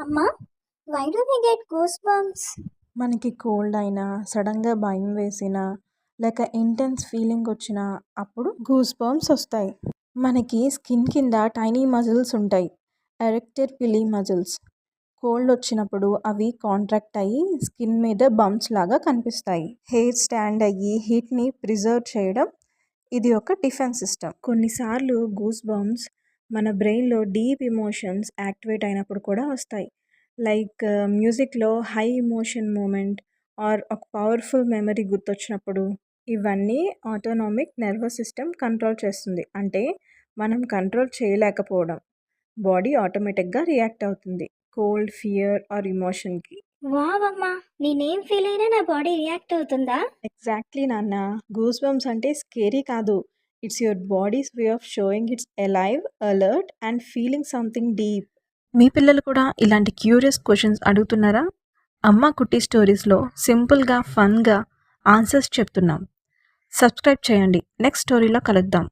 అమ్మా, why do we get goose bumps? మనకి cold అయినా, సడన్గా భయం వేసినా, లేక ఇంటెన్స్ ఫీలింగ్ వచ్చినా అప్పుడు గూస్ బంప్స్ వస్తాయి. మనకి స్కిన్ కింద టైనీ మజిల్స్ ఉంటాయి, ఎరెక్టర్ పిలీ మజిల్స్. కోల్డ్ వచ్చినప్పుడు అవి కాంట్రాక్ట్ అయ్యి స్కిన్ మీద బంప్స్ లాగా కనిపిస్తాయి. హెయిర్ స్టాండ్ అయ్యి హీట్ని ప్రిజర్వ్ చేయడం ఇది ఒక డిఫెన్స్ సిస్టమ్. కొన్నిసార్లు గూస్ బంప్స్ మన బ్రెయిన్లో డీప్ ఇమోషన్స్ యాక్టివేట్ అయినప్పుడు కూడా వస్తాయి. లైక్ మ్యూజిక్లో హై ఇమోషన్ మూమెంట్ ఆర్ ఒక పవర్ఫుల్ మెమరీ గుర్తొచ్చినప్పుడు. ఇవన్నీ ఆటోనామిక్ నర్వస్ సిస్టమ్ కంట్రోల్ చేస్తుంది. అంటే మనం కంట్రోల్ చేయలేకపోవడం. బాడీ ఆటోమేటిక్గా రియాక్ట్ అవుతుంది కోల్డ్, ఫియర్ ఆర్ ఇమోషన్కి. వావ్ అమ్మా, నేనేం ఫీల్ అయినా నా బాడీ రియాక్ట్ అవుతుందా? ఎగ్జాక్ట్లీ నాన్న. గూస్ బంప్స్ అంటే స్కేరీ కాదు, it's your body's way of showing it's alive, alert and feeling something deep. మీ పిల్లలు కూడా ఇలాంటి క్యూరియస్ క్వశ్చన్స్ అడుగుతున్నారా? అమ్మ కుట్టి స్టోరీస్లో సింపుల్గా, ఫన్గా ఆన్సర్స్ చెప్తున్నాం. సబ్స్క్రైబ్ చేయండి. నెక్స్ట్ స్టోరీలో కలుద్దాం.